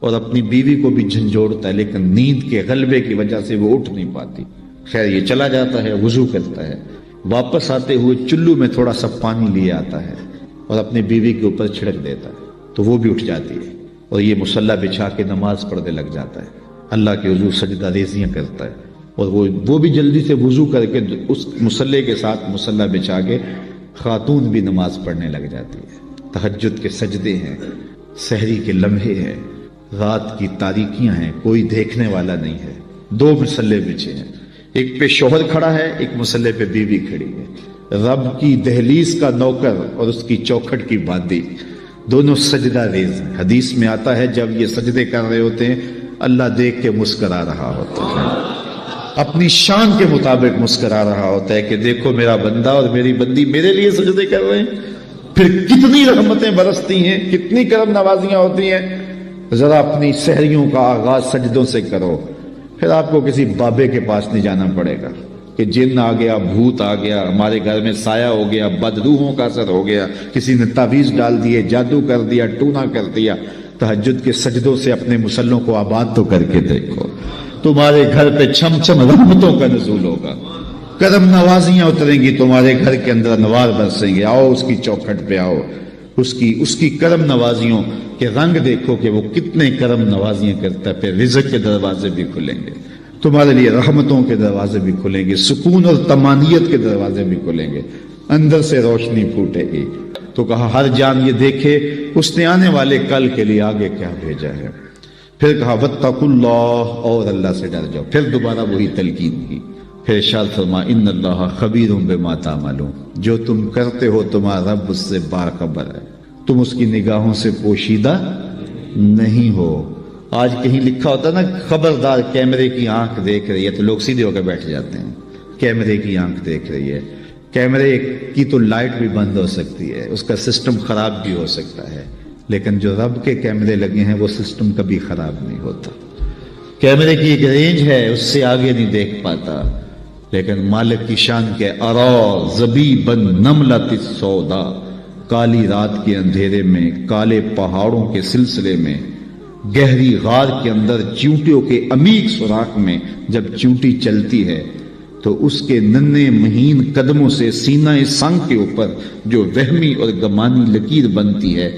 اور اپنی بیوی کو بھی جھنجھوڑتا ہے، لیکن نیند کے غلبے کی وجہ سے وہ اٹھ نہیں پاتی۔ خیر یہ چلا جاتا ہے، وضو کرتا ہے، واپس آتے ہوئے چلو میں تھوڑا سا پانی لیے آتا ہے اور اپنی بیوی کے اوپر چھڑک دیتا ہے تو وہ بھی اٹھ جاتی ہے، اور یہ مصلی بچھا کے نماز پڑھنے لگ جاتا ہے، اللہ کے حضور سجدہ ریزیاں کرتا ہے، اور وہ بھی جلدی سے وضو کر کے اس مصلی کے ساتھ مصلی بچھا کے خاتون بھی نماز پڑھنے لگ جاتی ہے۔ تہجد کے سجدے ہیں، سحری کے لمحے ہیں، رات کی تاریکیاں ہیں، کوئی دیکھنے والا نہیں ہے، دو مصلی بچھے ہیں، ایک پہ شوہر کھڑا ہے، ایک مصلی پہ بیوی کھڑی ہے، رب کی دہلیز کا نوکر اور اس کی چوکھٹ کی باندی دونوں سجدہ ریز ہیں۔ حدیث میں آتا ہے جب یہ سجدے کر رہے ہوتے ہیں اللہ دیکھ کے مسکرا رہا ہوتا ہے، اپنی شان کے مطابق مسکرا رہا ہوتا ہے کہ دیکھو میرا بندہ اور میری بندی میرے لیے سجدے کر رہے ہیں، پھر کتنی رحمتیں برستی ہیں، کتنی کرم نوازیاں ہوتی ہیں۔ ذرا اپنی سحریوں کا آغاز سجدوں سے کرو، پھر آپ کو کسی بابے کے پاس نہیں جانا پڑے گا کہ جن آ گیا، بھوت آ گیا، ہمارے گھر میں سایہ ہو گیا، بدروحوں کا اثر ہو گیا، کسی نے تعویذ ڈال دیے، جادو کر دیا، ٹونا کر دیا۔ تہجد کے سجدوں سے اپنے مسلوں کو آباد تو کر کے دیکھو، تمہارے گھر پہ چھم چھم رحمتوں کا نزول ہوگا، کرم نوازیاں اتریں گی تمہارے گھر کے اندر، انوار برسیں گے۔ آؤ اس کی چوکھٹ پہ آؤ، اس کی کرم نوازیوں کے رنگ دیکھو کہ وہ کتنے کرم نوازیاں کرتا ہے، پھر رزق کے دروازے بھی کھلیں گے تمہارے لیے، رحمتوں کے دروازے بھی کھلیں گے، سکون اور طمانینت کے دروازے بھی کھلیں گے، اندر سے روشنی پھوٹے گی۔ تو کہا ہر جان یہ دیکھے اس نے آنے والے کل کے لیے آگے کیا بھیجا ہے۔ پھر کہا واتقوا اللہ، اور اللہ سے ڈر جاؤ۔ پھر دوبارہ وہی تلقین کی، پھر ارشاد فرما ان اللہ خبیر بما تعملون، جو تم کرتے ہو تمہارا رب اس سے باخبر ہے، تم اس کی نگاہوں سے پوشیدہ نہیں ہو۔ آج کہیں لکھا ہوتا نا خبردار کیمرے کی آنکھ دیکھ رہی ہے، تو لوگ سیدھے ہو کے بیٹھ جاتے ہیں، کیمرے کی آنکھ دیکھ رہی ہے۔ کیمرے کی تو لائٹ بھی بند ہو سکتی ہے، اس کا سسٹم خراب بھی ہو سکتا ہے، لیکن جو رب کے کیمرے لگے ہیں وہ سسٹم کبھی خراب نہیں ہوتا۔ کیمرے کی ایک رینج ہے، اس سے آگے نہیں دیکھ پاتا، لیکن مالک کی شان کے ارا زبیبا نملۃ السودا، کالی رات کے اندھیرے میں، کالے پہاڑوں کے سلسلے میں، گہری غار کے اندر چیونٹیوں کے عمیق سوراخ میں جب چیونٹی چلتی ہے تو اس کے ننھے مہین قدموں سے سینہ سنگ کے اوپر جو وہمی اور گمانی لکیر بنتی ہے،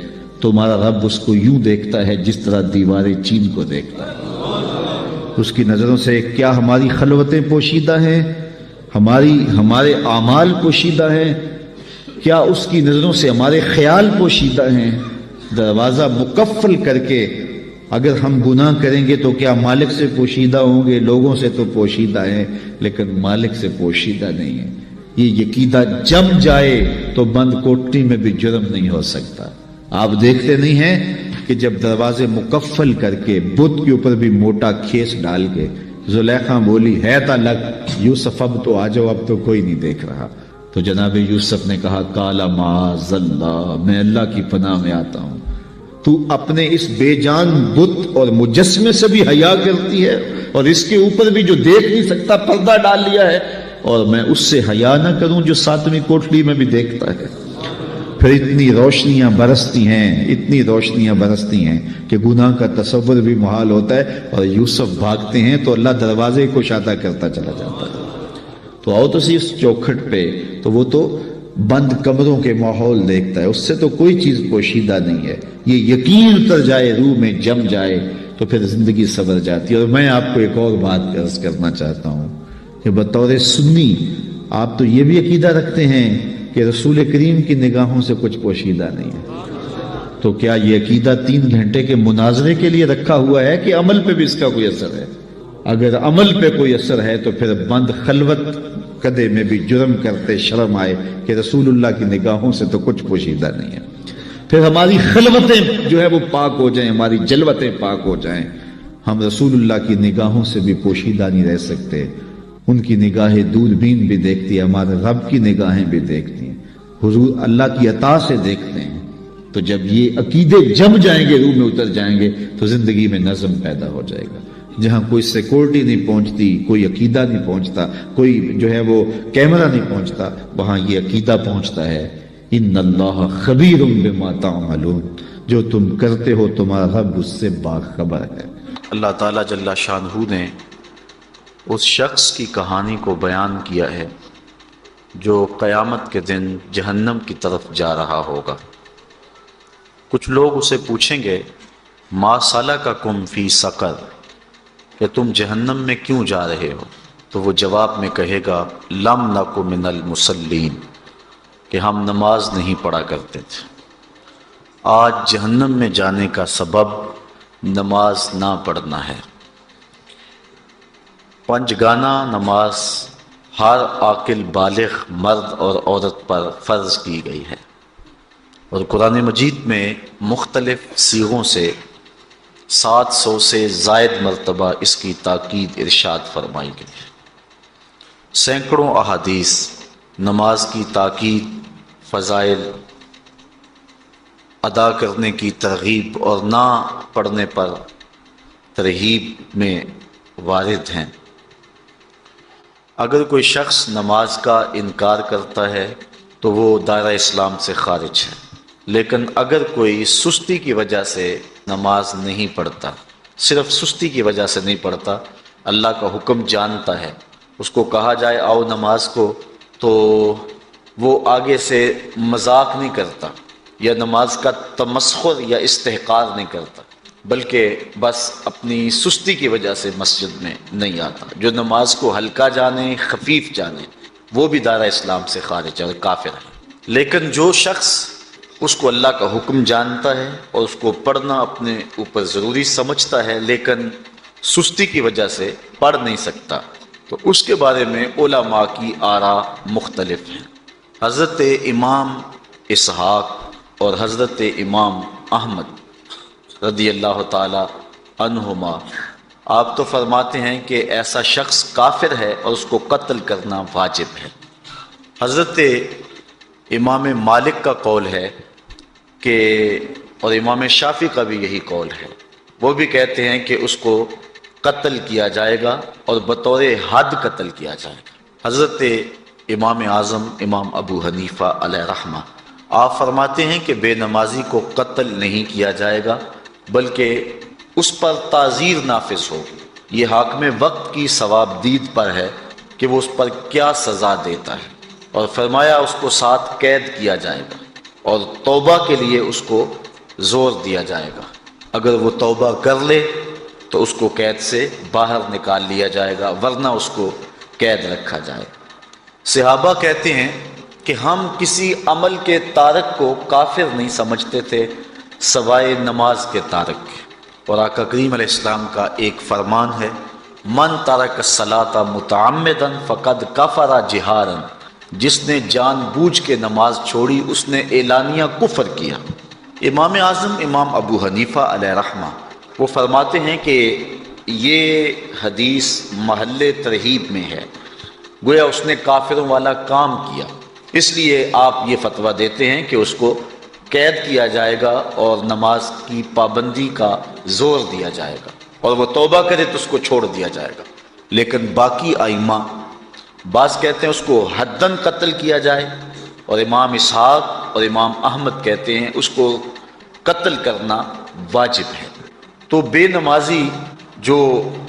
تمہارا رب اس کو یوں دیکھتا ہے جس طرح دیوار چین کو دیکھتا ہے۔ اس کی نظروں سے کیا ہماری خلوتیں پوشیدہ ہیں، ہمارے اعمال پوشیدہ ہیں، کیا اس کی نظروں سے ہمارے خیال پوشیدہ ہیں؟ دروازہ مقفل کر کے اگر ہم گناہ کریں گے تو کیا مالک سے پوشیدہ ہوں گے؟ لوگوں سے تو پوشیدہ ہیں لیکن مالک سے پوشیدہ نہیں ہے۔ یہ عقیدہ جم جائے تو بند کوٹری میں بھی جرم نہیں ہو سکتا۔ آپ دیکھتے نہیں ہیں کہ جب دروازے مقفل کر کے بت کے اوپر بھی موٹا کھیس ڈال کے زلیخا بولی ہے تا لگ یوسف اب تو آ جاؤ، اب تو کوئی نہیں دیکھ رہا، تو جناب یوسف نے کہا کالا معاذ اللہ، میں اللہ کی پناہ میں آتا ہوں، تو اپنے اس بے جان بت اور مجسمے سے بھی حیا کرتی ہے اور اس کے اوپر بھی جو دیکھ نہیں سکتا پردہ ڈال لیا ہے، اور میں اس سے حیا نہ کروں جو ساتویں کوٹلی میں بھی دیکھتا ہے۔ پھر اتنی روشنیاں برستی ہیں کہ گناہ کا تصور بھی محال ہوتا ہے، اور یوسف بھاگتے ہیں تو اللہ دروازے کو شادہ کرتا چلا جاتا ہے۔ تو آؤ تو سی اس چوکھٹ پہ، تو وہ تو بند کمروں کے ماحول دیکھتا ہے، اس سے تو کوئی چیز پوشیدہ نہیں ہے۔ یہ یقین اتر جائے، روح میں جم جائے تو پھر زندگی سنور جاتی ہے۔ اور میں آپ کو ایک اور بات عرض کرنا چاہتا ہوں کہ بطور سنی آپ تو یہ بھی عقیدہ رکھتے ہیں کہ رسول کریم کی نگاہوں سے کچھ پوشیدہ نہیں ہے، تو کیا یہ عقیدہ 3 گھنٹے کے مناظرے کے لیے رکھا ہوا ہے کہ عمل پہ بھی اس کا کوئی اثر ہے؟ اگر عمل پہ کوئی اثر ہے تو پھر بند خلوت کدے میں بھی جرم کرتے شرم آئے کہ رسول اللہ کی نگاہوں سے تو کچھ پوشیدہ نہیں ہے۔ پھر ہماری خلوتیں جو ہے وہ پاک ہو جائیں، ہماری جلوتیں پاک ہو جائیں، ہم رسول اللہ کی نگاہوں سے بھی پوشیدہ نہیں رہ سکتے۔ ان کی نگاہیں دوربین بھی دیکھتی ہے، ہمارے رب کی نگاہیں بھی دیکھتی ہیں، حضور اللہ کی عطا سے دیکھتے ہیں۔ تو جب یہ عقیدے جم جائیں گے، روح میں اتر جائیں گے، تو زندگی میں نظم پیدا ہو جائے گا۔ جہاں کوئی سیکورٹی نہیں پہنچتی، کوئی عقیدہ نہیں پہنچتا، کوئی جو ہے وہ کیمرہ نہیں پہنچتا، وہاں یہ عقیدہ پہنچتا ہے ان اللہ خبیر بما تعملون، جو تم کرتے ہو تمہارا رب اس سے باخبر ہے۔ اللہ تعالیٰ جل شانہ نے اس شخص کی کہانی کو بیان کیا ہے جو قیامت کے دن جہنم کی طرف جا رہا ہوگا۔ کچھ لوگ اسے پوچھیں گے ما سلککم فی سقر، کہ تم جہنم میں کیوں جا رہے ہو؟ تو وہ جواب میں کہے گا لم نک من المصلین، کہ ہم نماز نہیں پڑھا کرتے تھے۔ آج جہنم میں جانے کا سبب نماز نہ پڑھنا ہے۔ پنجگانہ نماز ہر عاقل بالغ مرد اور عورت پر فرض کی گئی ہے، اور قرآن مجید میں مختلف صیغوں سے 700 سے زائد مرتبہ اس کی تاکید ارشاد فرمائی گئی ہے۔ سینکڑوں احادیث نماز کی تاکید، فضائل، ادا کرنے کی ترغیب اور نہ پڑھنے پر ترہیب میں وارد ہیں۔ اگر کوئی شخص نماز کا انکار کرتا ہے تو وہ دائرہ اسلام سے خارج ہے، لیکن اگر کوئی سستی کی وجہ سے نماز نہیں پڑھتا، صرف سستی کی وجہ سے نہیں پڑھتا، اللہ کا حکم جانتا ہے، اس کو کہا جائے آؤ نماز کو، تو وہ آگے سے مذاق نہیں کرتا یا نماز کا تمسخر یا استحقار نہیں کرتا، بلکہ بس اپنی سستی کی وجہ سے مسجد میں نہیں آتا۔ جو نماز کو ہلکا جانے، خفیف جانے، وہ بھی دائرہ اسلام سے خارج ہے اور کافر ہے۔ لیکن جو شخص اس کو اللہ کا حکم جانتا ہے اور اس کو پڑھنا اپنے اوپر ضروری سمجھتا ہے لیکن سستی کی وجہ سے پڑھ نہیں سکتا، تو اس کے بارے میں علماء کی آراء مختلف ہیں۔ حضرت امام اسحاق اور حضرت امام احمد رضی اللہ تعالی عنہما آپ تو فرماتے ہیں کہ ایسا شخص کافر ہے اور اس کو قتل کرنا واجب ہے۔ حضرت امام مالک کا قول ہے کہ، اور امام شافعی کا بھی یہی قول ہے، وہ بھی کہتے ہیں کہ اس کو قتل کیا جائے گا اور بطور حد قتل کیا جائے گا۔ حضرت امام اعظم امام ابو حنیفہ علیہ رحمہ آپ فرماتے ہیں کہ بے نمازی کو قتل نہیں کیا جائے گا، بلکہ اس پر تعزیر نافذ ہوگی۔ یہ حاکم وقت کی ثواب دید پر ہے کہ وہ اس پر کیا سزا دیتا ہے، اور فرمایا اس کو 7 قید کیا جائے گا اور توبہ کے لیے اس کو زور دیا جائے گا۔ اگر وہ توبہ کر لے تو اس کو قید سے باہر نکال لیا جائے گا، ورنہ اس کو قید رکھا جائے گا۔ صحابہ کہتے ہیں کہ ہم کسی عمل کے تارک کو کافر نہیں سمجھتے تھے سوائے نماز کے تارک کے، اور آقا کریم علیہ السلام کا ایک فرمان ہے من ترک الصلاۃ متعمدا فقد کفر جہارا، جس نے جان بوجھ کے نماز چھوڑی اس نے اعلانیہ کفر کیا۔ امام اعظم امام ابو حنیفہ علیہ رحمہ وہ فرماتے ہیں کہ یہ حدیث محل ترہیب میں ہے، گویا اس نے کافروں والا کام کیا، اس لیے آپ یہ فتویٰ دیتے ہیں کہ اس کو قید کیا جائے گا اور نماز کی پابندی کا زور دیا جائے گا، اور وہ توبہ کرے تو اس کو چھوڑ دیا جائے گا۔ لیکن باقی ائمہ بعض کہتے ہیں اس کو حداً قتل کیا جائے، اور امام اسحاق اور امام احمد کہتے ہیں اس کو قتل کرنا واجب ہے۔ تو بے نمازی جو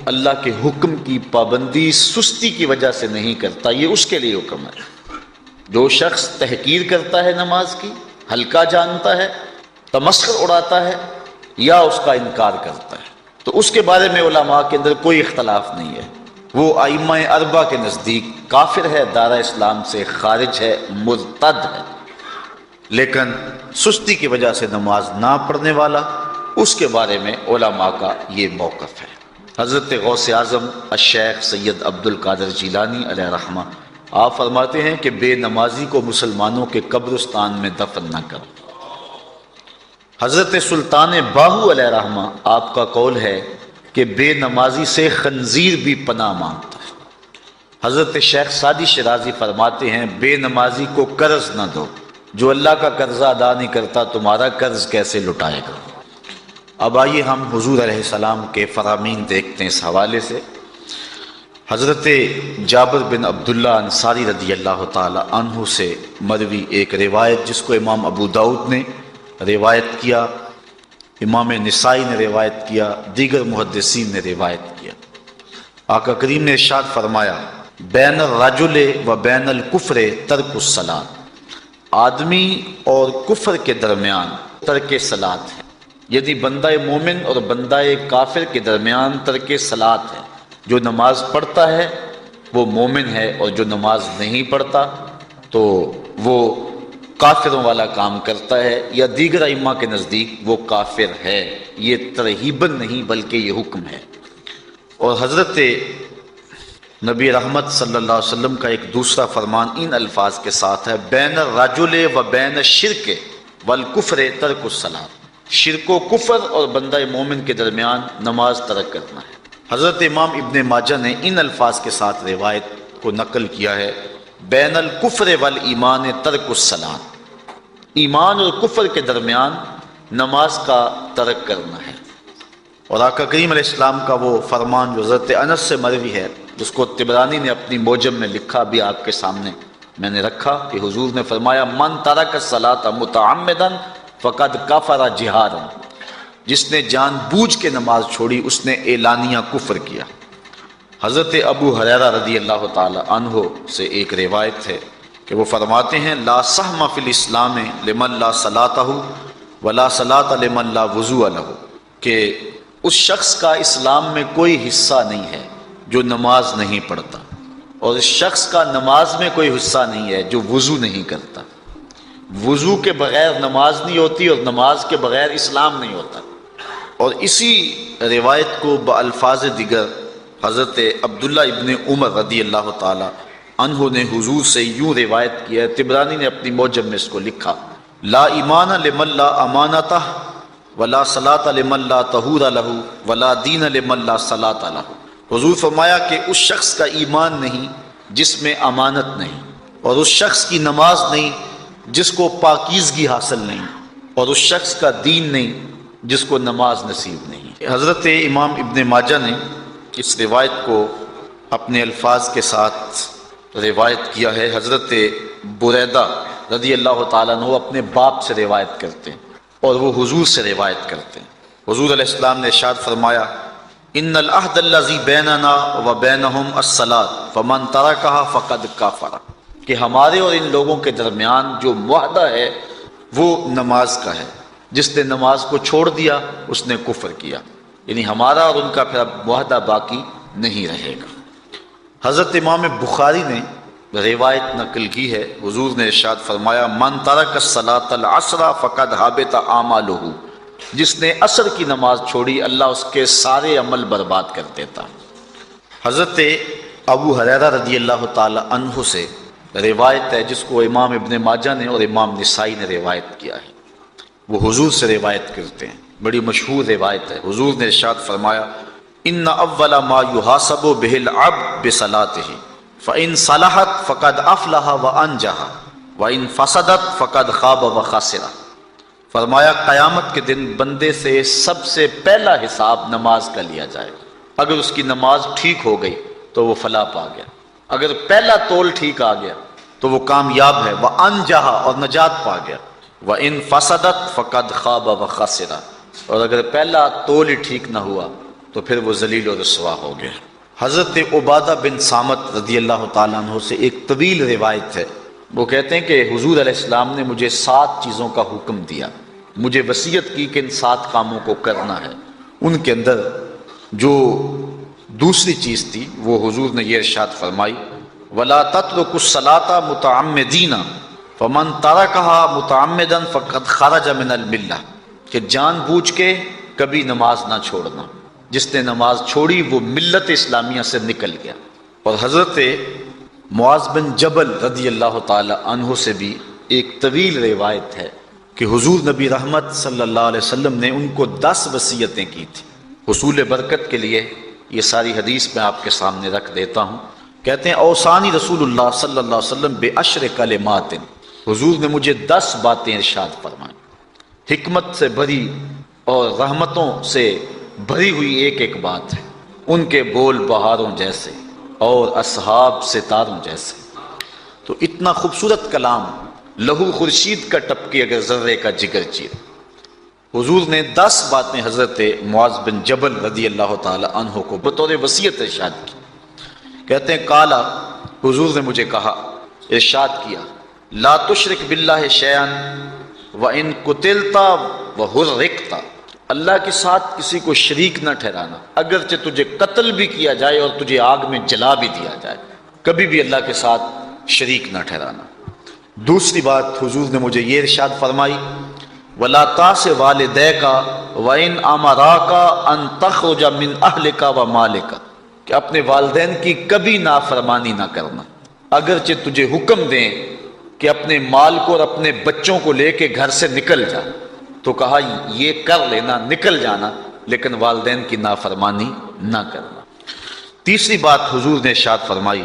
اللہ کے حکم کی پابندی سستی کی وجہ سے نہیں کرتا، یہ اس کے لیے حکم ہے۔ جو شخص تحقیر کرتا ہے نماز کی، ہلکا جانتا ہے، تمسخر اڑاتا ہے یا اس کا انکار کرتا ہے، تو اس کے بارے میں علماء کے اندر کوئی اختلاف نہیں ہے، وہ ائمہ اربعہ کے نزدیک کافر ہے، دائرہ اسلام سے خارج ہے، مرتد ہے۔ لیکن سستی کی وجہ سے نماز نہ پڑھنے والا، اس کے بارے میں علماء کا یہ موقف ہے۔ حضرت غوث اعظم الشیخ سید عبد القادر جیلانی علیہ رحمہ آپ فرماتے ہیں کہ بے نمازی کو مسلمانوں کے قبرستان میں دفن نہ کرو۔ حضرت سلطان باہو علیہ رحمہ آپ کا قول ہے کہ بے نمازی سے خنزیر بھی پناہ مانگتا ہے۔ حضرت شیخ سعدی شیرازی فرماتے ہیں بے نمازی کو قرض نہ دو، جو اللہ کا قرضہ ادا نہیں کرتا تمہارا قرض کیسے لٹائے گا۔ اب آئیے ہم حضور علیہ السلام کے فرامین دیکھتے ہیں اس حوالے سے۔ حضرت جابر بن عبداللہ انصاری رضی اللہ تعالی عنہ سے مروی ایک روایت جس کو امام ابو داؤد نے روایت کیا امام نسائی نے روایت کیا، دیگر محدثین نے روایت کیا۔ آقا کریم نے ارشاد فرمایا بین الرجل و بین الکفر ترک الصلاۃ، آدمی اور کفر کے درمیان ترک صلاۃ ہے، یعنی بندہ مومن اور بندہ کافر کے درمیان ترک صلاۃ ہے۔ جو نماز پڑھتا ہے وہ مومن ہے، اور جو نماز نہیں پڑھتا تو وہ کافروں والا کام کرتا ہے، یا دیگر ائمہ کے نزدیک وہ کافر ہے۔ یہ ترہیباً نہیں بلکہ یہ حکم ہے۔ اور حضرت نبی رحمت صلی اللہ علیہ وسلم کا ایک دوسرا فرمان ان الفاظ کے ساتھ ہے بین الرجل و بین الشرک والکفر ترک الصلاۃ، شرک و کفر اور بندہ مومن کے درمیان نماز ترک کرنا ہے۔ حضرت امام ابن ماجہ نے ان الفاظ کے ساتھ روایت کو نقل کیا ہے بین الکفر والایمان ترک الصلاۃ، ایمان اور کفر کے درمیان نماز کا ترک کرنا ہے۔ اور آقا کریم علیہ السلام کا وہ فرمان جو حضرت انس سے مروی ہے، جس کو طبرانی نے اپنی موجم میں لکھا، بھی آپ کے سامنے میں نے رکھا، کہ حضور نے فرمایا من ترک الصلاۃ متعمدا فقد کفر جہارا، جس نے جان بوجھ کے نماز چھوڑی اس نے اعلانیہ کفر کیا۔ حضرت ابو ہریرہ رضی اللہ تعالی عنہ سے ایک روایت ہے کہ وہ فرماتے ہیں لا سہم فی الاسلام لمن لا صلاۃ ولا صلاۃ لمن لا وضوء لہ، کہ اس شخص کا اسلام میں کوئی حصہ نہیں ہے جو نماز نہیں پڑھتا، اور اس شخص کا نماز میں کوئی حصہ نہیں ہے جو وضو نہیں کرتا۔ وضو کے بغیر نماز نہیں ہوتی، اور نماز کے بغیر اسلام نہیں ہوتا۔ اور اسی روایت کو بالفاظ دیگر حضرت عبداللہ ابن عمر رضی اللہ تعالی عنہ نے حضور سے یوں روایت کیا ہے، طبرانی نے اپنی موجم میں اس کو لکھا لا ایمان لمن لا امانتہ ولا صلاۃ لمن لا طہور لہ ولا دین لمن لا صلاۃ لہ۔ حضور فرمایا کہ اس شخص کا ایمان نہیں جس میں امانت نہیں، اور اس شخص کی نماز نہیں جس کو پاکیزگی حاصل نہیں، اور اس شخص کا دین نہیں جس کو نماز نصیب نہیں۔ حضرت امام ابن ماجہ نے اس روایت کو اپنے الفاظ کے ساتھ روایت کیا ہے۔ حضرت بریدہ رضی اللہ تعالیٰ عنہ اپنے باپ سے روایت کرتے ہیں اور وہ حضور سے روایت کرتے ہیں۔ حضور علیہ السلام نے ارشاد فرمایا ان العہد الذی بیننا و بینہم الصلاۃ فمن ترکھا فقد کفر، کہ ہمارے اور ان لوگوں کے درمیان جو معاہدہ ہے وہ نماز کا ہے، جس نے نماز کو چھوڑ دیا اس نے کفر کیا، یعنی ہمارا اور ان کا پھر اب معاہدہ باقی نہیں رہے گا۔ حضرت امام بخاری نے روایت نقل کی ہے، حضور نے ارشاد فرمایا من ترک الصلاۃ العصر فقد حبط اعمالہ، جس نے عصر کی نماز چھوڑی اللہ اس کے سارے عمل برباد کر دیتا۔ حضرت ابو ہریرہ رضی اللہ تعالی عنہ سے روایت ہے جس کو امام ابن ماجہ نے اور امام نسائی نے روایت کیا ہے، وہ حضور سے روایت کرتے ہیں، بڑی مشہور روایت ہے۔ حضور نے ارشاد فرمایا ان اول ما یحاسب بہ العبد بصلاتہ فان صلحت فقد افلح وانجح وان فسدت فقد خاب وخسر۔ فرمایا قیامت کے دن بندے سے سب سے پہلا حساب نماز کا لیا جائے گا، اگر اس کی نماز ٹھیک ہو گئی تو وہ فلاح پا گیا، اگر پہلا تول ٹھیک آ گیا تو وہ کامیاب ہے، وانجح اور نجات پا گیا، وان فسدت فقد خاب وخسر، اور اگر پہلا تول ہی ٹھیک نہ ہوا تو پھر وہ ذلیل و رسوا ہو گیا۔ حضرت عبادہ بن صامت رضی اللہ تعالیٰ عنہ سے ایک طویل روایت ہے، وہ کہتے ہیں کہ حضور علیہ السلام نے مجھے 7 چیزوں کا حکم دیا، مجھے وصیت کی کہ ان 7 کاموں کو کرنا ہے۔ ان کے اندر جو دوسری چیز تھی وہ حضور نے یہ ارشاد فرمائی وَلَا تَتْرُكُوا الصَّلَاةَ مُتَعَمِّدِينَ فَمَنْ تَرَكَهَا مُتَعَمِّدًا فَقَدْ خَرَجَ مِنَ الْمِلَّةِ، کہ جان بوجھ کے کبھی نماز نہ چھوڑنا، جس نے نماز چھوڑی وہ ملت اسلامیہ سے نکل گیا۔ اور حضرت معاذ بن جبل رضی اللہ تعالی عنہ سے بھی ایک طویل روایت ہے کہ حضور نبی رحمت صلی اللہ علیہ وسلم نے ان کو 10 وصیتیں کی تھی حصول برکت کے لیے۔ یہ ساری حدیث میں آپ کے سامنے رکھ دیتا ہوں۔ کہتے ہیں اوصانی رسول اللہ صلی اللہ علیہ وسلم بعشر کلمات، حضور نے مجھے 10 باتیں ارشاد فرمائیں، حکمت سے بھری اور رحمتوں سے بھری ہوئی ایک ایک بات ہے، ان کے بول بہاروں جیسے اور اصحاب ستاروں جیسے۔ تو اتنا خوبصورت کلام، لہو خورشید کا ٹپکے اگر ذرے کا جگر چیر، حضور نے 10 باتیں حضرت معاذ بن جبل رضی اللہ تعالی عنہ کو بطور وصیت ارشاد کی. کہتے ہیں کالا، حضور نے مجھے کہا، ارشاد کیا، لا تشرک باللہ شیئا وان قتلت وحرقت، اللہ کے ساتھ کسی کو شریک نہ ٹھہرانا، اگرچہ تجھے قتل بھی کیا جائے اور تجھے آگ میں جلا بھی دیا جائے، کبھی بھی اللہ کے ساتھ شریک نہ ٹھہرانا. دوسری بات حضور نے مجھے یہ ارشاد فرمائی، ولا تاس والدیک وان امراک ان تخرج من اہلک ومالک، کہ اپنے والدین کی کبھی نافرمانی نہ کرنا، اگرچہ تجھے حکم دیں کہ اپنے مال کو اور اپنے بچوں کو لے کے گھر سے نکل جا، تو کہا یہ کر لینا، نکل جانا، لیکن والدین کی نافرمانی نہ کرنا. تیسری بات حضور نے ارشاد فرمائی،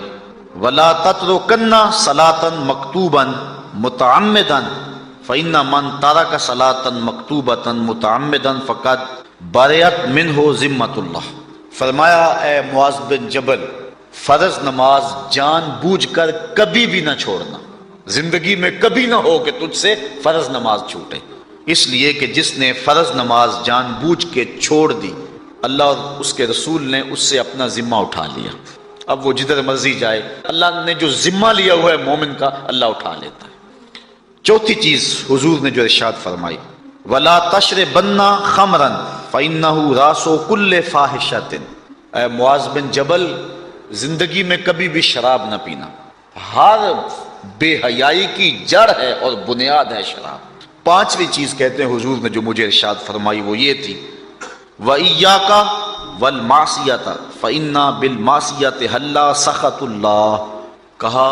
ولا تترکن صلاۃ مکتوبا متعمدا فإن من ترک صلاۃ مکتوبۃ متعمدا فقد برئت منہ ذمۃ اللہ. فرمایا اے معاذ بن جبل، فرض نماز جان بوجھ کر کبھی بھی نہ چھوڑنا، زندگی میں کبھی نہ ہو کہ تجھ سے فرض نماز چھوٹے، اس لیے کہ جس نے فرض نماز جان بوجھ کے چھوڑ دی، اللہ اور اس کے رسول نے اس سے اپنا ذمہ اٹھا لیا. اب وہ جدھر مرضی جائے، اللہ نے جو ذمہ لیا ہوا ہے مومن کا، اللہ اٹھا لیتا ہے. چوتھی چیز حضور نے جو ارشاد فرمائی، ولا تشربن خمرا فإنہ راس کل فاحشۃ. اے معاذ بن جبل، زندگی میں کبھی بھی شراب نہ پینا، ہر بے حیائی کی جڑ ہے اور بنیاد ہے شراب. پانچویں چیز کہتے ہیں حضور نے جو مجھے ارشاد فرمائی وہ یہ تھی، وَإِيَّاكَ وَالْمَعْصِيَةَ فَإِنَّ بِالْمَعْصِيَةِ حَلَّ سَخَطُ اللَّهِ. کہا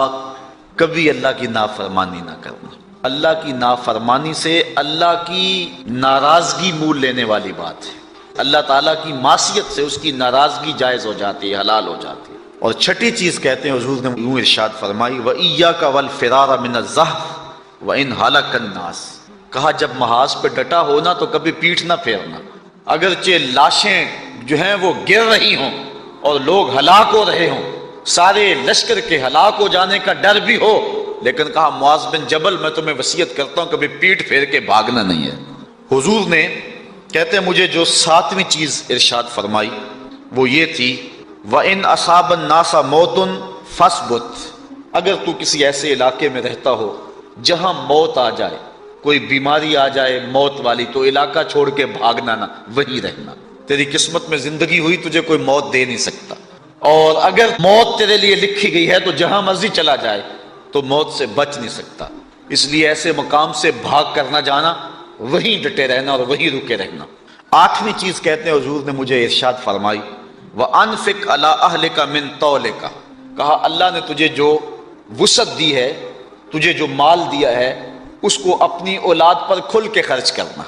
کبھی اللہ کی نافرمانی نہ کرنا، اللہ کی نافرمانی سے اللہ کی ناراضگی مول لینے والی بات ہے. اللہ تعالیٰ کی معصیت سے اس کی ناراضگی جائز ہو جاتی ہے، حلال ہو جاتی ہے. اور چھٹی چیز کہتے ہیں حضور نے یوں ارشاد فرمائی، وَإِيَّاكَ وَالْفِرَارَ مِنَ الزَّحْفِ وَإِنْ هَلَكَ النَّاسِ. کہا جب محاذ پہ ڈٹا ہونا تو کبھی پیٹھ نہ پھیرنا، اگرچہ لاشیں جو ہیں وہ گر رہی ہوں اور لوگ ہلاک ہو رہے ہوں، سارے لشکر کے ہلاک ہو جانے کا ڈر بھی ہو، لیکن کہا معاذ بن جبل میں تمہیں وصیت کرتا ہوں کبھی پیٹھ پھیر کے بھاگنا نہیں ہے. حضور نے کہتے ہیں مجھے جو ساتویں چیز ارشاد فرمائی وہ یہ تھی، وَإِنْ أَصَابَ النَّاسَ مَوْتٌ فَاصْبُتْ. اگر تو کسی ایسے علاقے میں رہتا ہو جہاں موت آ جائے، کوئی بیماری آ جائے موت والی، تو علاقہ چھوڑ کے بھاگنا نہ، وہیں رہنا. تیری قسمت میں زندگی ہوئی، تجھے کوئی موت دے نہیں سکتا، اور اگر موت تیرے لیے لکھی گئی ہے تو جہاں مرضی چلا جائے تو موت سے بچ نہیں سکتا. اس لیے ایسے مقام سے بھاگ کر نہ جانا، وہیں ڈٹے رہنا اور وہیں رکے رہنا. آٹھویں چیز کہتے ہیں حضور نے مجھے ارشاد فرمائی، وَأَنفِقْ عَلَىٰ أَهْلِكَ مِن طَوْلِكَ. کہا اللہ نے تجھے جو وسعت دی ہے، تجھے جو مال دیا ہے، اس کو اپنی اولاد پر کھل کے خرچ کرنا،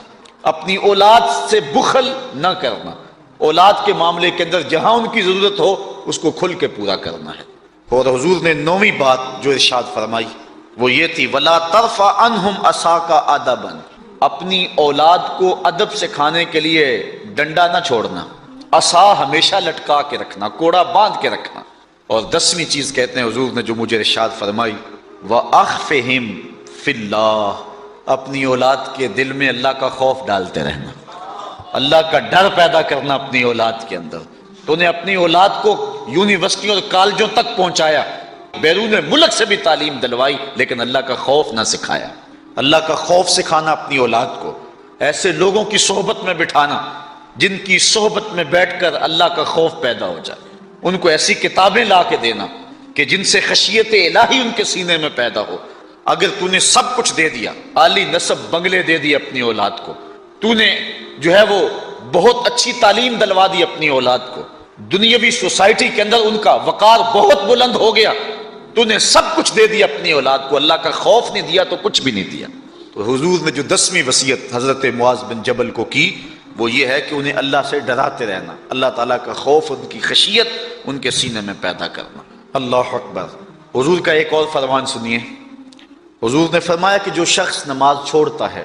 اپنی اولاد سے بخل نہ کرنا. اولاد کے معاملے کے اندر جہاں ان کی ضرورت ہو اس کو کھل کے پورا کرنا ہے. اور حضور نے نویں بات جو ارشاد فرمائی وہ یہ تھی، وَلَا تَرْفَعْ عَنْهُمْ عَصَاكَ أَدَبًا. اپنی اولاد کو ادب سکھانے کے لیے ڈنڈا نہ چھوڑنا، عصا ہمیشہ لٹکا کے رکھنا، کوڑا باندھ کے رکھنا. اور 10ویں چیز کہتے ہیں حضور نے جو مجھے ارشاد فرمائی، وَأَخْفِهِمْ فِي اللَّهِ. اپنی اولاد کے دل میں اللہ کا خوف ڈالتے رہنا، اللہ کا ڈر پیدا کرنا اپنی اولاد کے اندر. تو نے اپنی اولاد کو یونیورسٹیوں اور کالجوں تک پہنچایا، بیرون ملک سے بھی تعلیم دلوائی، لیکن اللہ کا خوف نہ سکھایا. اللہ کا خوف سکھانا اپنی اولاد کو، ایسے لوگوں کی صحبت میں بٹھانا جن کی صحبت میں بیٹھ کر اللہ کا خوف پیدا ہو جائے. ان کو ایسی کتابیں لا کے دینا کہ جن سے خشیت الہی ان کے سینے میں پیدا ہو. اگر تو نے سب کچھ دے دیا، عالی نسب بنگلے دے دی اپنی اولاد کو، تو نے جو ہے وہ بہت اچھی تعلیم دلوا دی اپنی اولاد کو، دنیاوی سوسائٹی کے اندر ان کا وقار بہت بلند ہو گیا، تو نے سب کچھ دے دیا اپنی اولاد کو، اللہ کا خوف نہیں دیا تو کچھ بھی نہیں دیا. تو حضور نے جو 10ویں وصیت حضرت معاذ بن جبل کو کی وہ یہ ہے کہ انہیں اللہ سے ڈراتے رہنا، اللہ تعالیٰ کا خوف، ان کی خشیت ان کے سینے میں پیدا کرنا. اللہ اکبر. حضور کا ایک اور فرمان سنیے. حضور نے فرمایا کہ جو شخص نماز چھوڑتا ہے،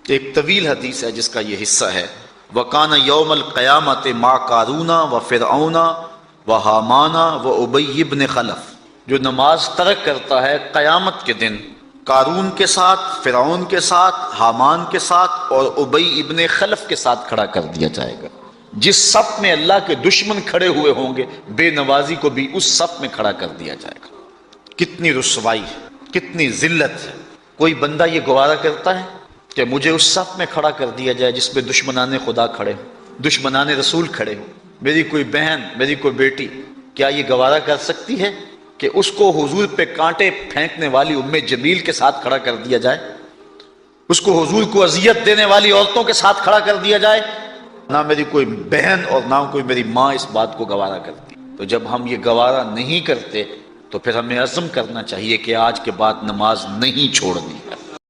ایک طویل حدیث ہے جس کا یہ حصہ ہے، وَقَانَ يَوْمَ الْقِيَامَةِ مَعَ قَارُونَ وَفِرْعَوْنَ وَحَامَانَ وَأُبَيِّ بْنِ خَلَف. جو نماز ترک کرتا ہے قیامت کے دن قارون کے ساتھ، فرعون کے ساتھ، حامان کے ساتھ اور ابی ابن خلف کے ساتھ کھڑا کر دیا جائے گا۔ جس صف میں اللہ کے دشمن کھڑے ہوئے ہوں گے، بے نوازی کو بھی اس صف میں کھڑا کر دیا جائے گا۔ کتنی رسوائی، کتنی ذلت ہے۔ کوئی بندہ یہ گوارا کرتا ہے کہ مجھے اس صف میں کھڑا کر دیا جائے جس میں دشمنان خدا کھڑے ہوں، دشمنان رسول کھڑے ہوں، میری کوئی بہن، میری کوئی بیٹی کیا یہ گوارا کر سکتی ہے کہ اس کو حضور پہ کانٹے پھینکنے والی ام جمیل کے ساتھ کھڑا کر دیا جائے، اس کو حضور کو اذیت دینے والی عورتوں کے ساتھ کھڑا کر دیا جائے؟ نہ میری کوئی بہن اور نہ کوئی میری ماں اس بات کو گوارا کرتی۔ تو جب ہم یہ گوارا نہیں کرتے تو پھر ہمیں عزم کرنا چاہیے کہ آج کے بعد نماز نہیں چھوڑنی ہے۔